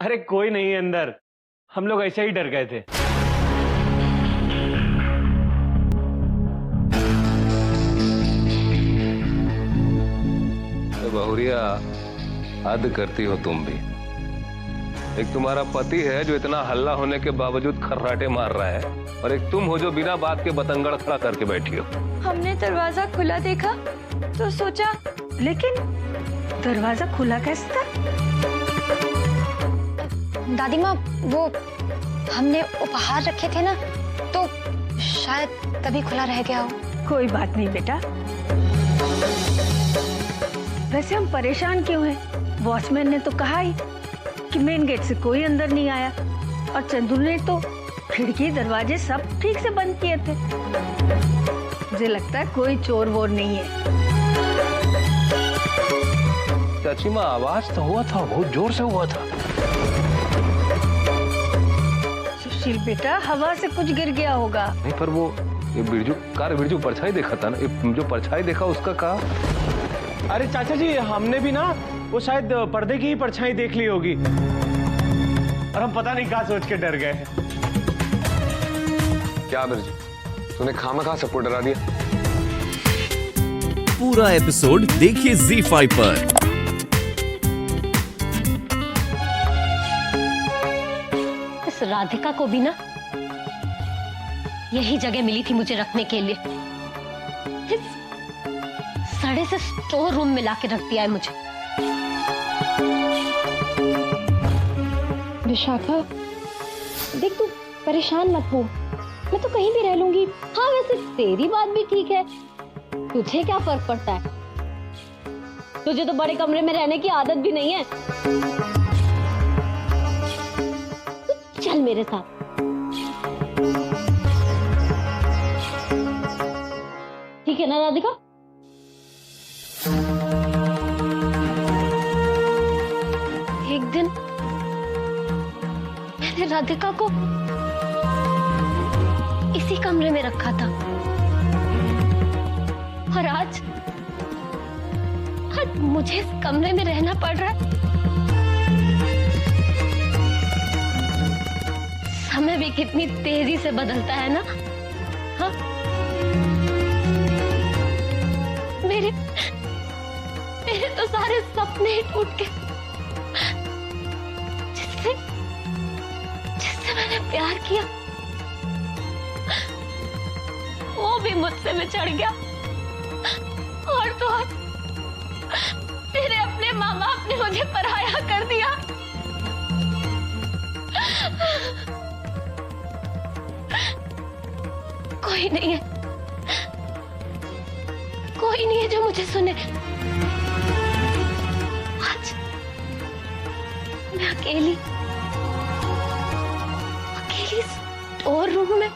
अरे कोई नहीं है अंदर, हम लोग ऐसे ही डर गए थे। बहुरिया, हद करती हो तुम भी। एक तुम्हारा पति है जो इतना हल्ला होने के बावजूद खर्राटे मार रहा है, और एक तुम हो जो बिना बात के बतंगड़ खड़ा करके बैठी हो। हमने दरवाजा खुला देखा तो सोचा। लेकिन दरवाजा खुला कैसे था? दादी माँ, वो हमने उपहार रखे थे ना, तो शायद तभी खुला रह गया हो। कोई बात नहीं बेटा। वैसे हम परेशान क्यों हैं? वॉचमैन ने तो कहा ही कि मेन गेट से कोई अंदर नहीं आया, और चंदू ने तो खिड़की दरवाजे सब ठीक से बंद किए थे। मुझे लगता है कोई चोर वोर नहीं है। चाची माँ, आवाज तो हुआ था, बहुत जोर से हुआ था। सुशील बेटा, हवा से कुछ गिर गया होगा। नहीं, पर वो ये बिरजू परछाई देखा था ना, जो परछाई देखा उसका कहा। अरे चाचा जी, हमने भी ना वो शायद पर्दे की ही परछाई देख ली होगी, और हम पता नहीं क्या सोच के डर गए। क्या बिरजू, तूने खामखा सबको डरा दिया। पूरा एपिसोड देखिए ZEE5 पर। इस राधिका को भी ना यही जगह मिली थी मुझे रखने के लिए। इस सड़े से स्टोर रूम में लाके रख दिया है मुझे। विशाखा, देख तू परेशान मत हो, मैं तो कहीं भी रह लूंगी। हाँ, वैसे तेरी बात भी ठीक है, तुझे क्या फर्क पड़ता है? तुझे तो बड़े कमरे में रहने की आदत भी नहीं है। तू चल मेरे साथ। ठीक है ना राधिका? एक दिन मैंने राधिका को इसी कमरे में रखा था, और आज मुझे इस कमरे में रहना पड़ रहा है। समय भी कितनी तेजी से बदलता है ना। हाँ, मेरे तो सारे सपने ही टूट गए, जिससे मैंने प्यार किया वो भी मुझसे बिछड़ गया, और तो और तेरे अपने माँ बाप ने मुझे पराया कर दिया। कोई नहीं है जो मुझे सुने। आज मैं अकेली स्टोर रूम में,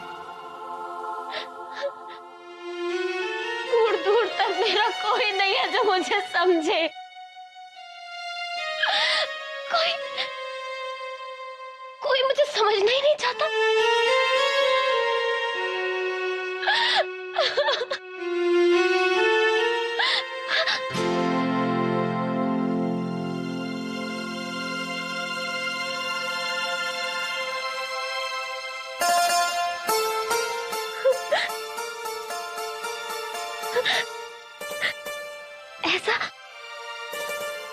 दूर दूर तक मेरा कोई नहीं है जो मुझे समझे। कोई मुझे समझना ही नहीं चाहता।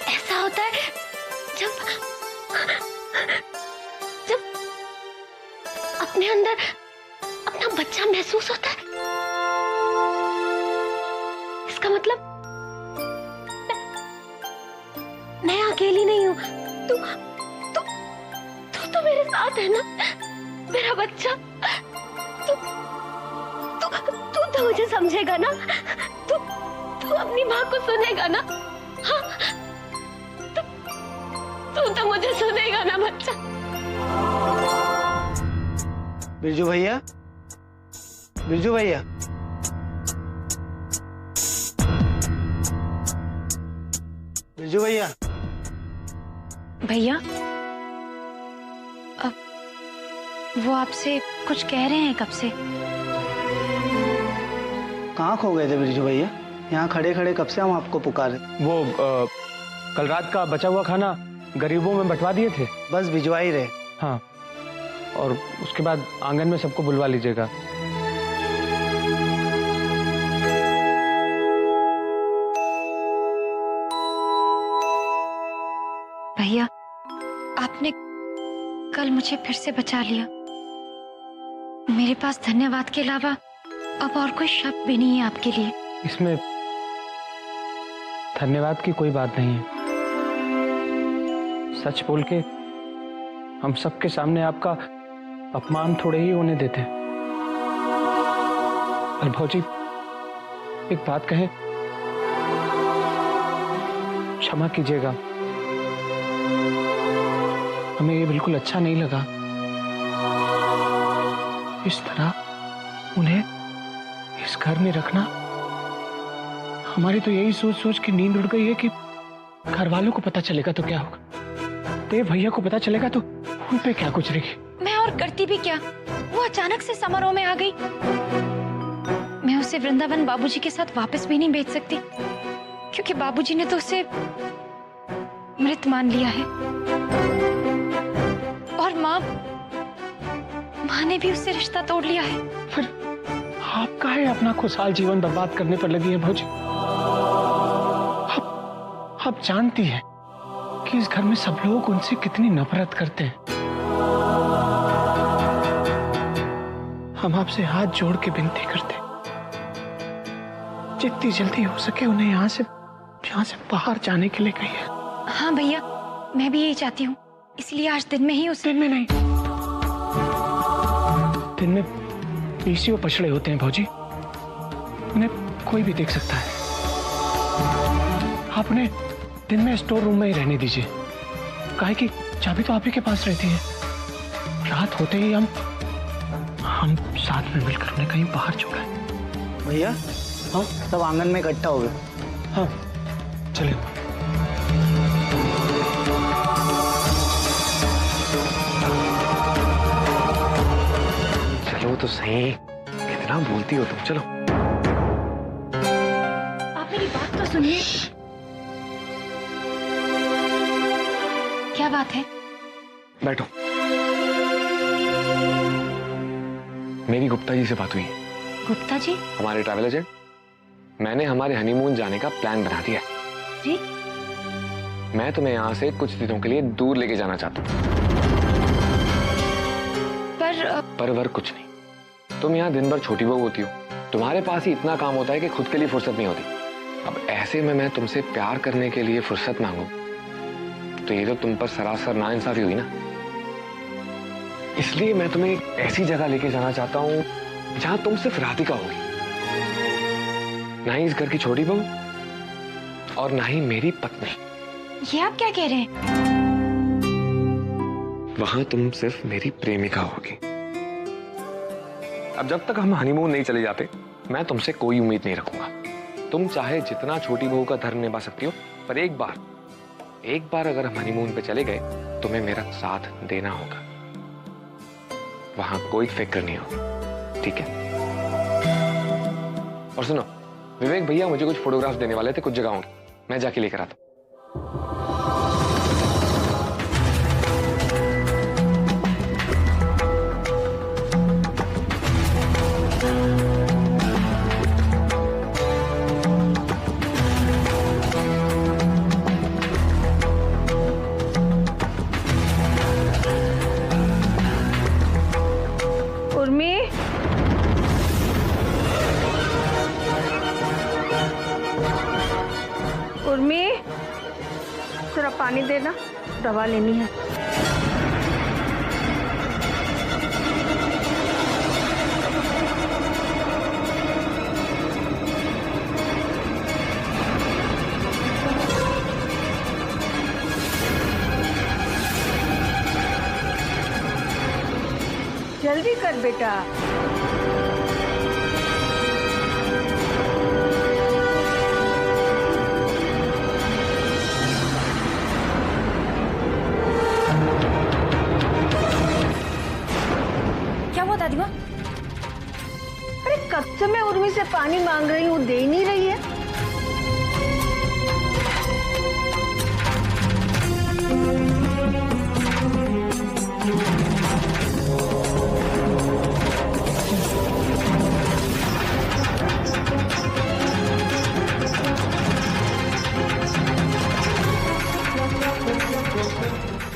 ऐसा होता है जब अपने अंदर अपना बच्चा महसूस होता है। इसका मतलब मैं अकेली नहीं हूँ। तू तो मेरे साथ है ना, मेरा बच्चा। तू मुझे समझेगा ना? तू अपनी माँ को सुनेगा ना? हाँ, तू तो मुझे सुनेगा ना बच्चा? बिरजू भैया, बिरजू भैया, बिरजू भैया। भैया, वो आपसे कुछ कह रहे हैं कब से। कहाँ खो गए थे बिरजू भैया? यहाँ खड़े खड़े कब से हम आपको पुकारे। वो कल रात का बचा हुआ खाना गरीबों में बंटवा दिए थे? बस भिजवा ही रहे। हाँ, और उसके बाद आंगन में सबको बुलवा लीजिएगा। भैया, आपने कल मुझे फिर से बचा लिया। मेरे पास धन्यवाद के अलावा अब और कोई शब्द भी नहीं है आपके लिए। इसमें धन्यवाद की कोई बात नहीं है। सच बोल के हम सबके सामने आपका अपमान थोड़े ही होने देते हैं। और भौजी, एक बात कहें, क्षमा कीजिएगा, हमें ये बिल्कुल अच्छा नहीं लगा। इस तरह उन्हें इस घर में रखना। हमारी तो यही सोच सोच के नींद उड़ गई है कि घर वालों को पता चलेगा तो क्या होगा, देव भैया को पता चलेगा तो उन पे क्या गुजरेगी। मैं और करती भी क्या, वो अचानक से समारोह में आ गई। मैं उसे वृंदावन बाबूजी के साथ वापस भी नहीं भेज सकती, क्योंकि बाबूजी ने तो उसे मृत मान लिया है। और माँ ने भी उससे रिश्ता तोड़ लिया है। फिर आप काहे अपना खुशहाल जीवन बर्बाद करने पर लगी है भौजी? आप जानती हैं कि इस घर में सब लोग उनसे कितनी नफरत करते हैं। हम आपसे हाथ जोड़ के विनती करते हैं, जितनी जल्दी हो सके उन्हें यहाँ से बाहर जाने के लिए कहिए। हाँ भैया, मैं भी यही चाहती हूँ, इसलिए आज दिन में ही दिन में नहीं, दिन में पीसीओ पछड़े होते हैं भौजी, उन्हें कोई भी देख सकता है। आप उन्हें दिन में स्टोर रूम में ही रहने दीजिए, काहे कि चाबी तो आप ही के पास रहती है। रात होते ही हम साथ में मिलकर उन्हें कहीं बाहर छोड़ें। भैया, हाँ, सब आंगन में इकट्ठा हो गए। हाँ, चलिए। चलो तो सही, कितना बोलती हो तुम। चलो, आप मेरी बात तो सुनिए। क्या बात है? बैठो। मेरी गुप्ता जी से बात हुई है। गुप्ता जी? हमारे ट्रैवल एजेंट। मैंने हमारे हनीमून जाने का प्लान बना दिया। जी? मैं तुम्हें यहाँ से कुछ दिनों के लिए दूर लेके जाना चाहता हूँ। पर वर कुछ नहीं। तुम यहाँ दिन भर छोटी बहू होती हो, तुम्हारे पास ही इतना काम होता है कि खुद के लिए फुर्सत नहीं होती। अब ऐसे में मैं तुमसे प्यार करने के लिए फुर्सत मांगू तो ये तो तुम पर सरासर नाइंसाफी हुई ना। इसलिए मैं तुम्हें एक ऐसी जगह लेके जाना चाहता हूँ जहां तुम सिर्फ राधिका होगी, ना ही इस घर की छोटी बहू और ना ही मेरी पत्नी। ये आप क्या कह रहे हैं? वहां तुम सिर्फ मेरी प्रेमिका होगी। अब जब तक हम हनीमून नहीं चले जाते, मैं तुमसे कोई उम्मीद नहीं रखूंगा। तुम चाहे जितना छोटी बहू का धर्म निभा सकती हो, पर एक बार अगर हम हनीमून पे चले गए, तुम्हें मेरा साथ देना होगा। वहां कोई फिक्र नहीं होगी, ठीक है? और सुनो, विवेक भैया मुझे कुछ फोटोग्राफ्स देने वाले थे कुछ जगहों के, मैं जाके लेकर आता हूं। उर्मी, जरा पानी देना, दवा लेनी है। जल्दी कर बेटा। दादी माँ? अरे कब से मैं उर्मी से पानी मांग रही हूँ, दे नहीं रही है।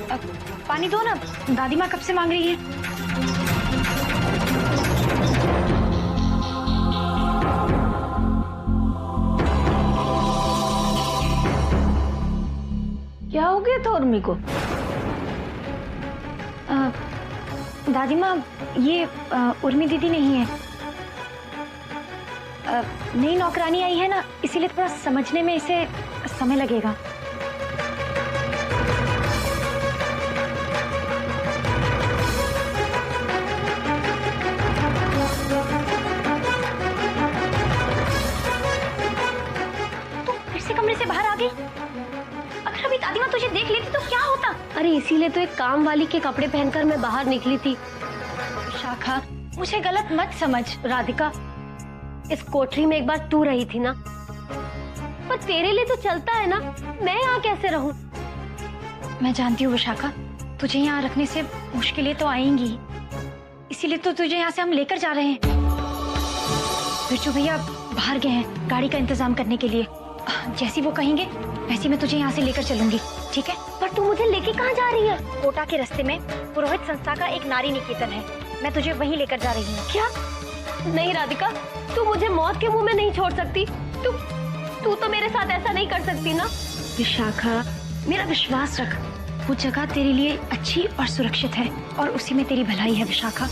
पानी दो ना, दादी माँ कब से मांग रही है। क्या हो गया था उर्मी को? दादी माँ, ये उर्मी दीदी नहीं है। नई नौकरानी आई है ना, इसीलिए थोड़ा समझने में इसे समय लगेगा। तू फिर से कमरे से बाहर आ गई। अगर अभी दादी माँ तुझे देख लेती तो क्या होता। अरे इसीलिए तो एक काम वाली के कपड़े पहनकर मैं बाहर निकली थी। शाखा, मुझे गलत मत समझ। राधिका, इस कोठरी में एक बार तू रही थी ना, पर तेरे लिए तो चलता है ना, मैं यहाँ कैसे रहूं? मैं जानती हूँ विशाखा, तुझे यहाँ रखने से मुश्किलें तो आएंगी, इसीलिए तो तुझे यहाँ से हम लेकर जा रहे हैं। बिरजू भैया बाहर गए हैं गाड़ी का इंतजाम करने के लिए। जैसी वो कहेंगे वैसी मैं तुझे यहाँ से लेकर चलूंगी, ठीक है? पर तू मुझे लेके कहाँ जा रही है? कोटा के रास्ते में पुरोहित संस्था का एक नारी निकेतन है, मैं तुझे वहीं लेकर जा रही हूँ। क्या? नहीं राधिका, तू मुझे मौत के मुंह में नहीं छोड़ सकती। तू तो मेरे साथ ऐसा नहीं कर सकती ना। विशाखा, मेरा विश्वास रख, वो जगह तेरे लिए अच्छी और सुरक्षित है और उसी में तेरी भलाई है विशाखा।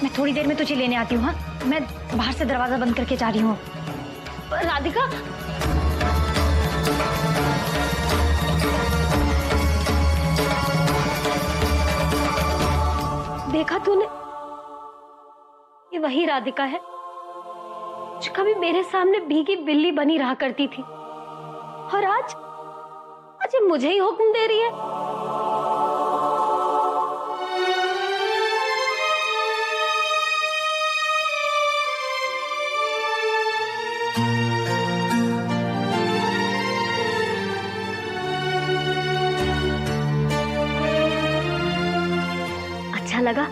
मैं थोड़ी देर में तुझे लेने आती हूँ। हाँ, मैं बाहर से दरवाजा बंद करके जा रही हूँ। राधिका, देखा तूने, ये वही राधिका है जो कभी मेरे सामने भीगी बिल्ली बनी रहा करती थी, और आज ये मुझे ही हुक्म दे रही है। अच्छा लगा।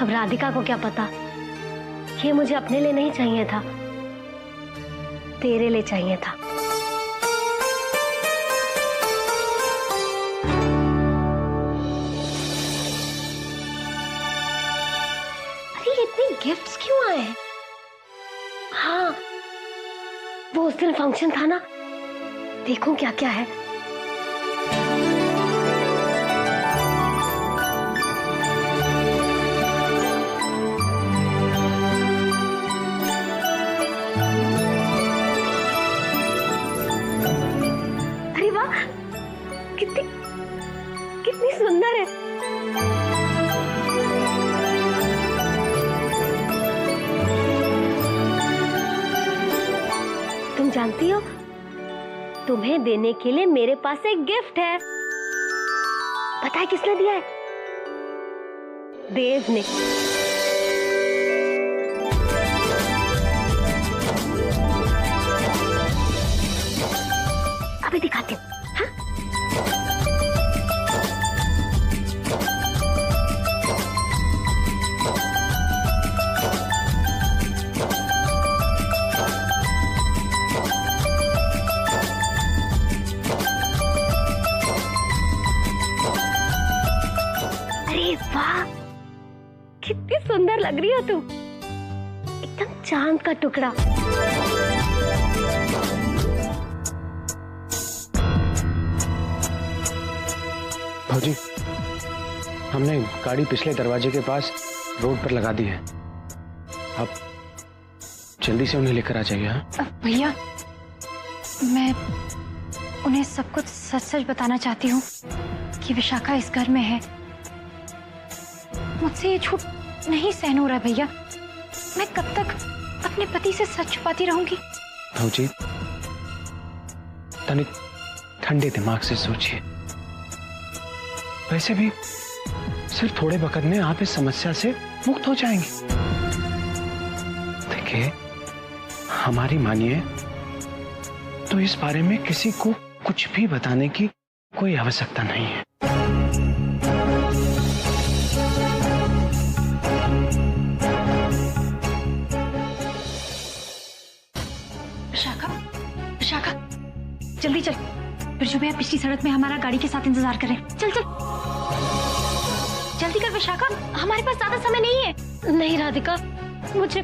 अब राधिका को क्या पता, ये मुझे अपने लिए नहीं चाहिए था, तेरे लिए चाहिए था। अरे इतने गिफ्ट्स क्यों आए हैं? हाँ, वो उस दिन फंक्शन था ना, देखूं क्या क्या है। कितनी सुंदर है। तुम जानती हो, तुम्हें देने के लिए मेरे पास एक गिफ्ट है। पता है किसने दिया है? देव ने। अभी दिखाती हूँ। वाह, कितनी सुंदर लग रही हो तुम, एकदम चांद का टुकड़ा। भाजी, हमने गाड़ी पिछले दरवाजे के पास रोड पर लगा दी है, आप जल्दी से उन्हें लेकर आ जाइए। हाँ भैया, मैं उन्हें सब कुछ सच सच बताना चाहती हूँ कि विशाखा इस घर में है। मुझसे ये झूठ नहीं सहन हो रहा भैया। मैं कब तक अपने पति से सच छुपाती रहूंगी? भाजी, तनिक ठंडे दिमाग से सोचिए। वैसे भी सिर्फ थोड़े वक्त में आप इस समस्या से मुक्त हो जाएंगे। देखिए, हमारी मानिए तो इस बारे में किसी को कुछ भी बताने की कोई आवश्यकता नहीं है। विशाखा, विशाखा, जल्दी चल, बिरजू भैया पिछली सड़क में हमारा गाड़ी के साथ इंतजार करें। चल चल जल्दी कर विशाखा, हमारे पास ज्यादा समय नहीं है। नहीं राधिका, मुझे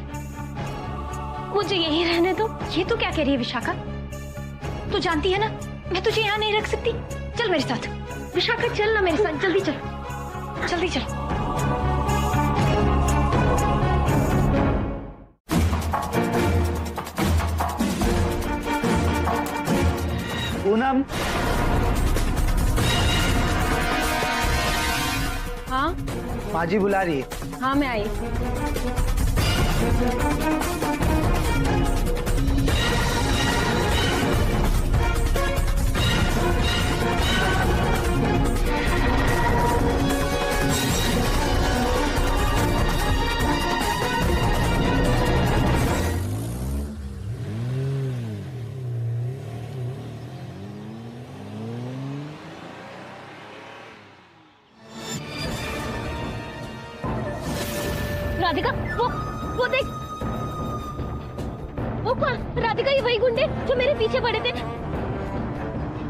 यहीं रहने दो। ये तो क्या कह रही है विशाखा? तू जानती है ना मैं तुझे यहाँ नहीं रख सकती। चल मेरे साथ। विशाखा चल ना मेरे साथ, जल्दी चल। जल्दी चल। पूनम, हाँ माँ जी बुला रही है। हाँ मैं आई। राधिका, वो देख, वो कौन? राधिका, ये वही गुंडे जो मेरे पीछे पड़े थे।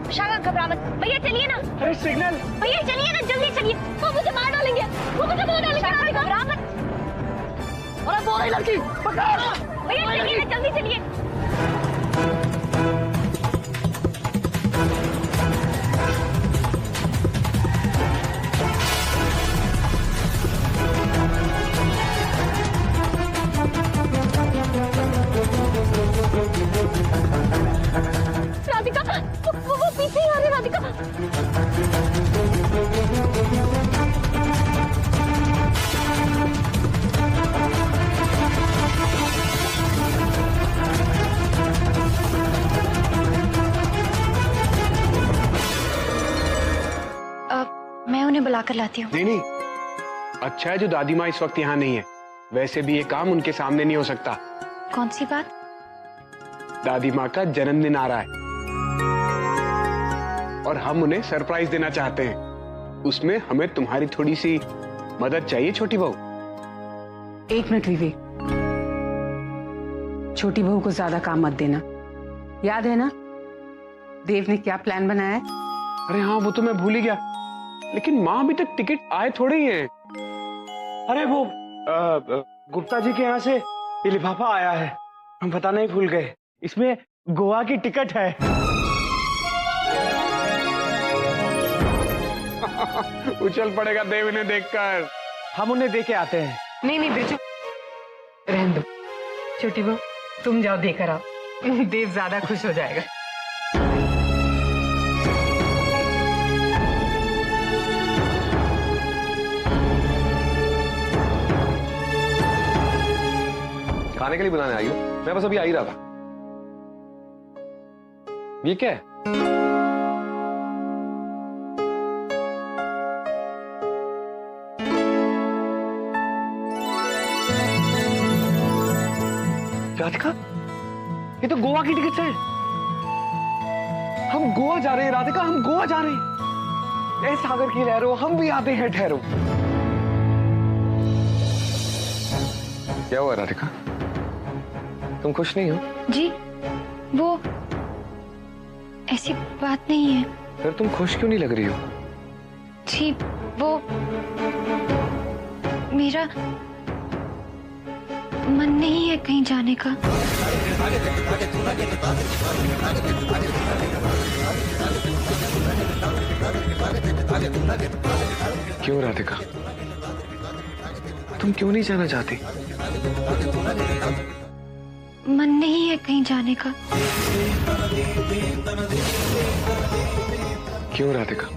विशाखा घबरा मत। भैया चलिए ना। अरे सिग्नल। भैया चलिए ना, जल्दी चलिए। वो मुझे मार डालेंगे, वो मुझे मार डालेंगे। राधिका घबरा मत। अरे वो रही लड़की, पकड़। भैया चलिए ना, जल्दी चलिए। राधिका, वो पीछे ही आ रहे। राधिका, मैं उन्हें बुलाकर लाती हूँ। नहीं, अच्छा है जो दादी माँ इस वक्त यहाँ नहीं है। वैसे भी ये काम उनके सामने नहीं हो सकता। कौन सी बात? दादी माँ का जन्मदिन आ रहा है और हम उन्हें सरप्राइज देना चाहते हैं। उसमें हमें तुम्हारी थोड़ी सी मदद चाहिए छोटी बहू। एक मिनट विवेक, छोटी बहू को ज्यादा काम मत देना। याद है ना देव ने क्या प्लान बनाया है? अरे हाँ, वो तो मैं भूल ही गया। लेकिन माँ अभी तक टिकट आए थोड़े ही हैं। अरे वो गुप्ता जी के यहाँ से ये लिफाफा आया है, हम पता नहीं भूल गए। इसमें गोवा की टिकट है। उछल पड़ेगा देव इन्हें देखकर। हम उन्हें दे के आते हैं। नहीं बिरजू, रहने दो। छोटी बहू तुम जाओ देकर आओ, देव ज्यादा खुश हो जाएगा। खाने के लिए बुलाने आई हूँ मैं, बस अभी आ ही रहा था। ये क्या है? राधिका, ये तो गोवा की टिकट है। हम गोवा जा रहे हैं राधिका, हम गोवा जा रहे हैं। ए सागर की लहरों, हम भी आते हैं ठहरो। क्या हुआ राधिका, तुम खुश नहीं हो? जी वो ऐसी बात नहीं है। फिर तुम खुश क्यों नहीं लग रही हो? जी वो मेरा मन नहीं है कहीं जाने का। क्यों राधिका, तुम क्यों नहीं जाना चाहती? मन नहीं है कहीं जाने का। क्यों राधिका,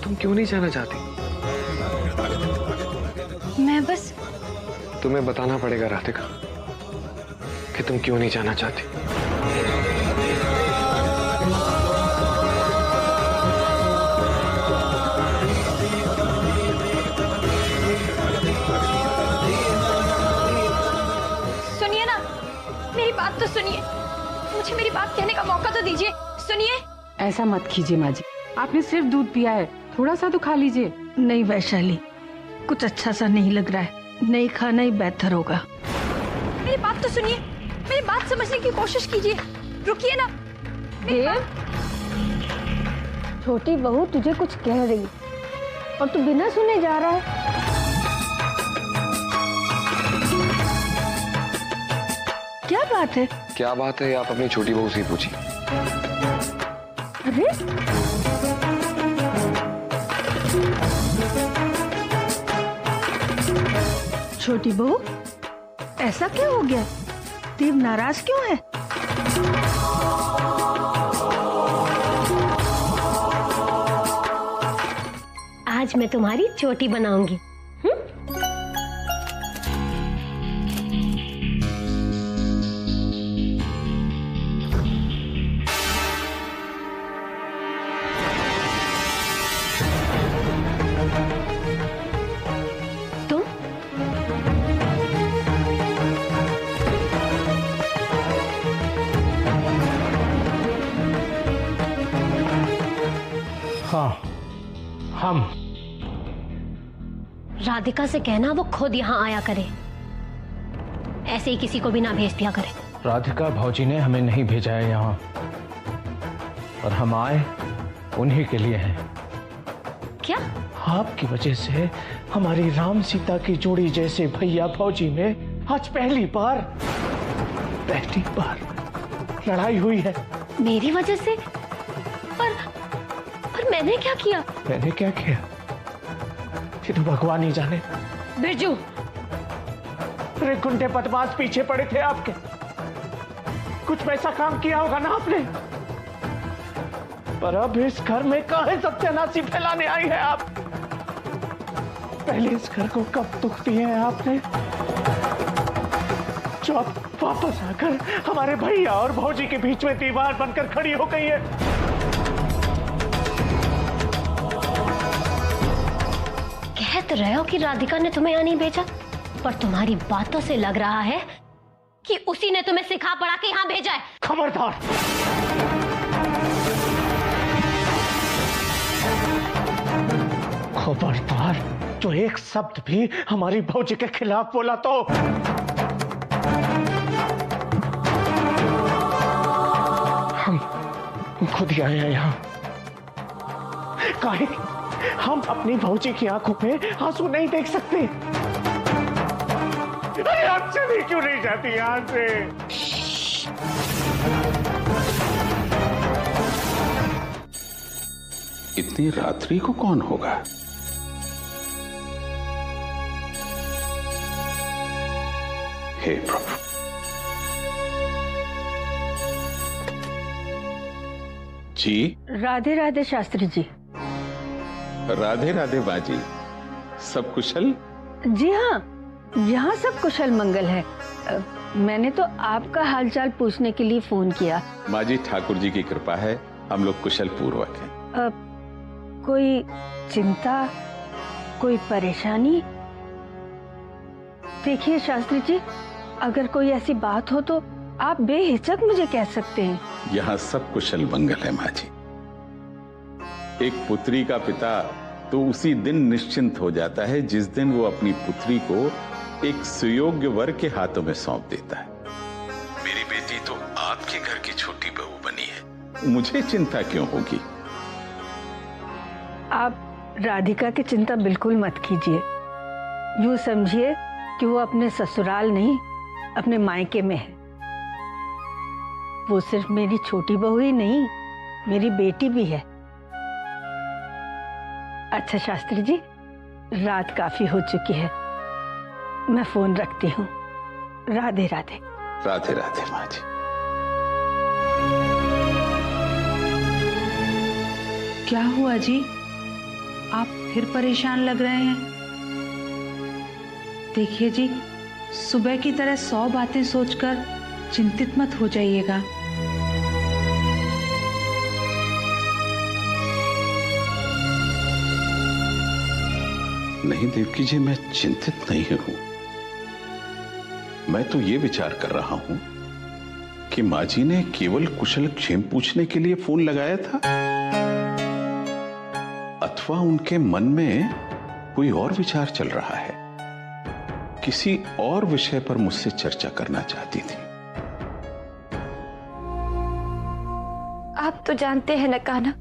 तुम क्यों नहीं जाना चाहती? मैं बस तुम्हें बताना पड़ेगा राधिका कि तुम क्यों नहीं जाना चाहती। सुनिए ना, मेरी बात तो सुनिए। मुझे मेरी बात कहने का मौका तो दीजिए। सुनिए। ऐसा मत कीजिए माँ जी, आपने सिर्फ दूध पिया है, थोड़ा सा तो खा लीजिए। नहीं वैशाली, कुछ अच्छा सा नहीं लग रहा है, नहीं खाना ही बेहतर होगा। मेरी बात तो सुनिए, मेरी बात समझने की कोशिश कीजिए। रुकिए ना। देव, छोटी बहू तुझे कुछ कह रही और तू बिना सुने जा रहा है। क्या बात है? क्या बात है आप अपनी छोटी बहू से ही पूछिए। अरे छोटी बहू, ऐसा क्या हो गया? देव नाराज क्यों है? आज मैं तुम्हारी चोटी बनाऊंगी। हाँ, हम। राधिका से कहना वो खुद यहाँ आया करे, ऐसे ही किसी को भी ना भेज दिया करे। राधिका भौजी ने हमें नहीं भेजा है यहाँ, और हम आए उन्हीं के लिए हैं। क्या? आपकी वजह से हमारी राम सीता की जोड़ी जैसे भैया भौजी में आज पहली बार लड़ाई हुई है। मेरी वजह से? पर मैंने क्या किया? मैंने क्या किया ये तो भगवान ही जाने। बिरजू, अरे गुंडे बदमाश पीछे पड़े थे आपके, कुछ वैसा काम किया होगा ना आपने। पर अब इस घर में काहे सत्यानाशी फैलाने आई है आप? पहले इस घर को कब दुख दिए हैं आपने, जो अब वापस आकर हमारे भैया और भौजी के बीच में दीवार बनकर खड़ी हो गई है। कह तो रहे हो कि राधिका ने तुम्हें यहाँ नहीं भेजा, पर तुम्हारी बातों से लग रहा है कि उसी ने तुम्हें सिखा पढ़ा के यहाँ भेजा है। खबरदार! खबरदार! जो एक शब्द भी हमारी भौजी के खिलाफ बोला तो हम खुद ही आए हैं यहाँ। काहे हम अपनी भौजी की आंखों में आंसू नहीं देख सकते? अरे आप चली क्यों नहीं जाती यहाँ से? इतनी रात्रि को कौन होगा? हे प्रभु। जी। राधे राधे शास्त्री जी। राधे राधे बाजी, सब कुशल? जी हाँ, यहाँ सब कुशल मंगल है। मैंने तो आपका हालचाल पूछने के लिए फोन किया। माजी, ठाकुर जी की कृपा है, हम लोग कुशल पूर्वक हैं। कोई चिंता, कोई परेशानी? देखिए शास्त्री जी, अगर कोई ऐसी बात हो तो आप बेहिचक मुझे कह सकते हैं। यहाँ सब कुशल मंगल है माजी। एक पुत्री का पिता तो उसी दिन निश्चिंत हो जाता है जिस दिन वो अपनी पुत्री को एक सुयोग्य वर के हाथों में सौंप देता है। मेरी बेटी तो आपके घर की छोटी बहू बनी है, मुझे चिंता क्यों होगी? आप राधिका की चिंता बिल्कुल मत कीजिए। यूं समझिए कि वो अपने ससुराल नहीं, अपने मायके में है। वो सिर्फ मेरी छोटी बहू ही नहीं, मेरी बेटी भी है। अच्छा शास्त्री जी, रात काफी हो चुकी है, मैं फोन रखती हूँ। राधे राधे। राधे राधे माँ जी। क्या हुआ जी, आप फिर परेशान लग रहे हैं? देखिए जी, सुबह की तरह 100 बातें सोचकर चिंतित मत हो जाइएगा। नहीं देवकी जी, मैं चिंतित नहीं हूं। मैं तो ये विचार कर रहा हूं कि माँ जी ने केवल कुशल क्षेम पूछने के लिए फोन लगाया था, अथवा उनके मन में कोई और विचार चल रहा है, किसी और विषय पर मुझसे चर्चा करना चाहती थी। तो जानते हैं न कान्हा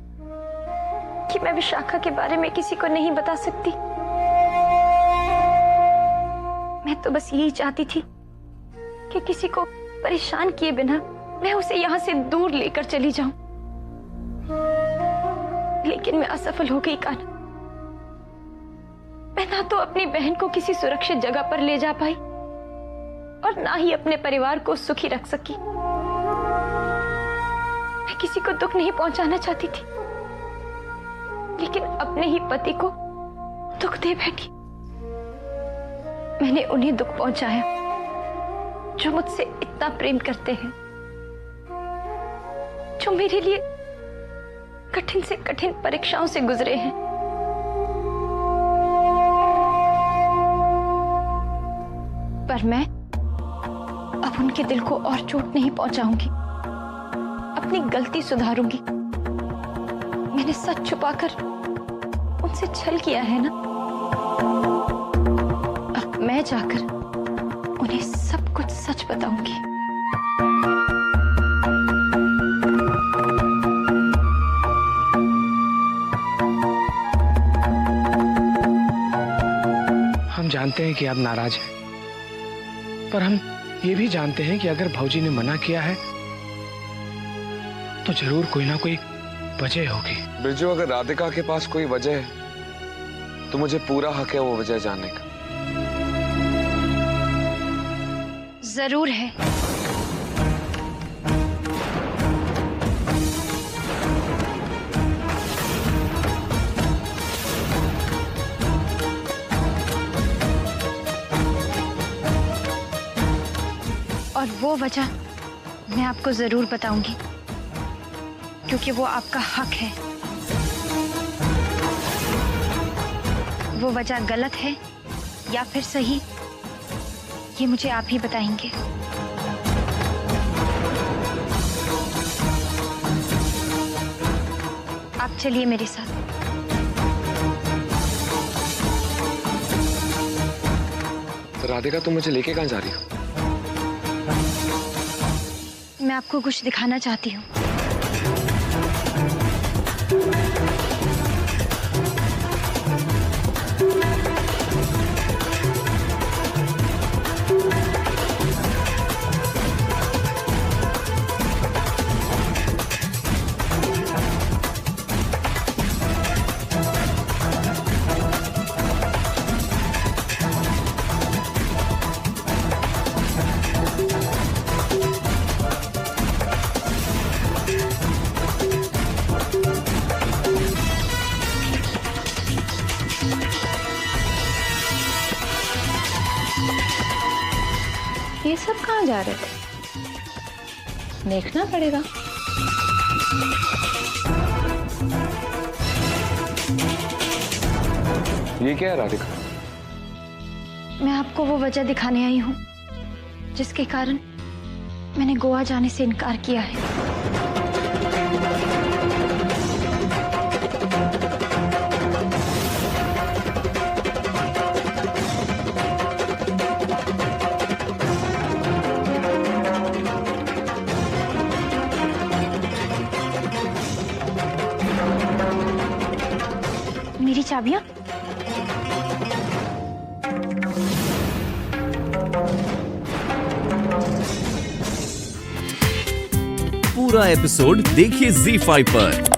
कि मैं विशाखा के बारे में किसी को नहीं बता सकती। मैं तो बस यही चाहती थी कि किसी को परेशान किए बिना मैं उसे यहाँ से दूर लेकर चली जाऊं, लेकिन मैं असफल हो गई कान्हा। मैं ना तो अपनी बहन को किसी सुरक्षित जगह पर ले जा पाई और ना ही अपने परिवार को सुखी रख सकी। मैं किसी को दुख नहीं पहुंचाना चाहती थी, लेकिन अपने ही पति को दुख दे बैठी। मैंने उन्हें दुख पहुंचाया जो मुझसे इतना प्रेम करते हैं, जो मेरे लिए कठिन से कठिन परीक्षाओं से गुजरे हैं। पर मैं अब उनके दिल को और चोट नहीं पहुंचाऊंगी, अपनी गलती सुधारूंगी। मैंने सच छुपाकर उनसे छल किया है ना, अब मैं जाकर उन्हें सब कुछ सच बताऊंगी। हम जानते हैं कि आप नाराज हैं, पर हम ये भी जानते हैं कि अगर भौजी ने मना किया है तो जरूर कोई ना कोई वजह होगी। बिरजू, अगर राधिका के पास कोई वजह है तो मुझे पूरा हक है वो वजह जानने का। जरूर है। और वो वजह मैं आपको जरूर बताऊंगी, क्योंकि वो आपका हक है। वो वजह गलत है या फिर सही, ये मुझे आप ही बताएंगे। आप चलिए मेरे साथ। तो राधिका, तुम मुझे लेके कहाँ जा रही हो? मैं आपको कुछ दिखाना चाहती हूँ। ये सब कहाँ जा रहे थे? देखना पड़ेगा। ये क्या है राधिका? मैं आपको वो वजह दिखाने आई हूँ जिसके कारण मैंने गोवा जाने से इनकार किया है। मेरी चाबियां? पूरा एपिसोड देखिए ZEE5 पर।